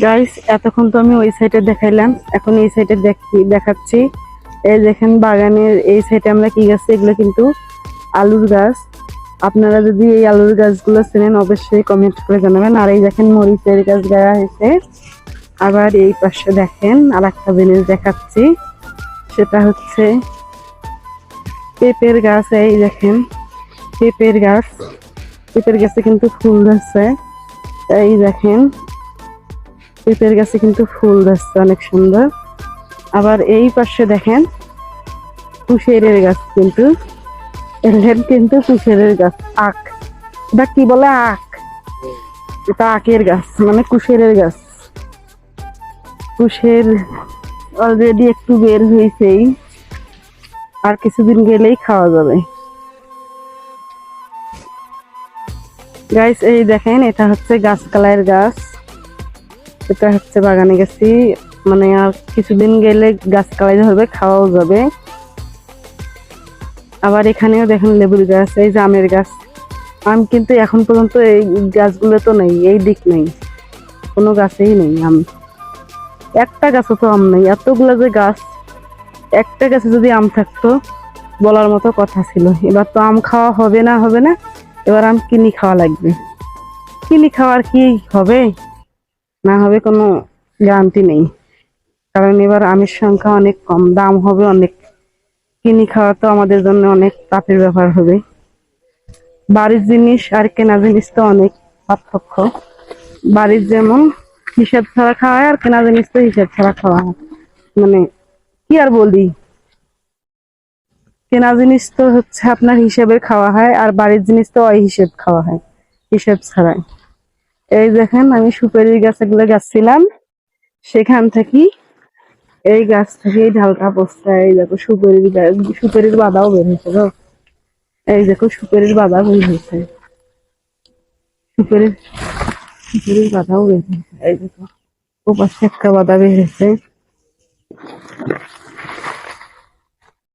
Guys, এতক্ষণ তো আমি ওই সাইডে দেখাইলাম, এখন এই সাইডে দেখাচ্ছি। এই দেখেন বাগানের এই সাইডে আমরা কি গাছ, এগুলো কিন্তু আলুর গাছ। আপনারা যদি এই আলুর গাছগুলো চেনেন অবশ্যই কমেন্ট করে জানাবেন। আর এই দেখেন মরিচের গাছ গায়া হয়েছে। আবার এই পাশে দেখেন আর একটা জিনিস দেখাচ্ছি, সেটা হচ্ছে পেঁপের গাছ। এই দেখেন পেঁপের গাছ, পেঁপের গাছে কিন্তু ফুল ধরছে। এই দেখেন পেঁপের গাছে কিন্তু ফুল ধরছে অনেক সুন্দর। আবার এই পাশে দেখেন কুশেরের গাছ, কিন্তু এলেন কিন্তু কুশেরের গাছ। আখ, এটা কি বলে, আখ। এটা আখের গাছ, মানে কুশেরের গাছ। কুশের অলরেডি একটু বের হয়েছেই, আর কিছুদিন গেলেই খাওয়া যাবে। গাইস, এই দেখেন এটা হচ্ছে গাছ কালাইয়ের গাছ। এটা হচ্ছে বাগানে গেছি, মানে আর কিছুদিন গেলে গাছ কালাই হবে, খাওয়াও যাবে। আবার এখানেও দেখেন লেবুর গাছ, এই যে আমের গাছ। আম কিন্তু এখন পর্যন্ত এই গাছগুলো তো নেই, এই দিক নেই, কোনো গাছেই নেই আম। একটা গাছও তো আম নেই, এতগুলো যে গাছ, একটা গাছে যদি আম থাকতো বলার মতো কথা ছিল। এবার তো আম খাওয়া হবে না, হবে না, এবার আম কিনি খাওয়া লাগবে। কিনি খাওয়ার কি হবে না হবে কোনো গ্যারান্টি নেই, কারণ এবার আমের সংখ্যা অনেক কম, দাম হবে অনেক। কিনি খাওয়া তো আমাদের জন্য অনেক চাপের ব্যাপার হবে। বাড়ির জিনিস আর কেনা জিনিস তো অনেক পার্থক্য। বাড়ির যেমন হিসাব ছাড়া খাওয়া হয়, আর কেনা জিনিস তো হিসাব ছাড়া খাওয়া হয়। মানে কি আর বলি, কেনা জিনিস তো হচ্ছে আপনার হিসেবে খাওয়া হয়, আর বাড়ির জিনিস তো হিসেব খাওয়া হয়, হিসেব ছাড়াই। এই দেখেন আমি সুপারির গাছগুলো গাছছিলাম, সেখান থেকে এই গাছ থেকে এই ঢালকা পোস্তা, এই দেখো সুপারির গাছ, সুপারির বাদাও বের হয়েছে গো। এই দেখো সুপারির বাদা বের হয়েছে, সুপারির সুপারির বাদাও বের হয়েছে। এই দেখো ও পাশে একটা বাদা বের হয়েছে।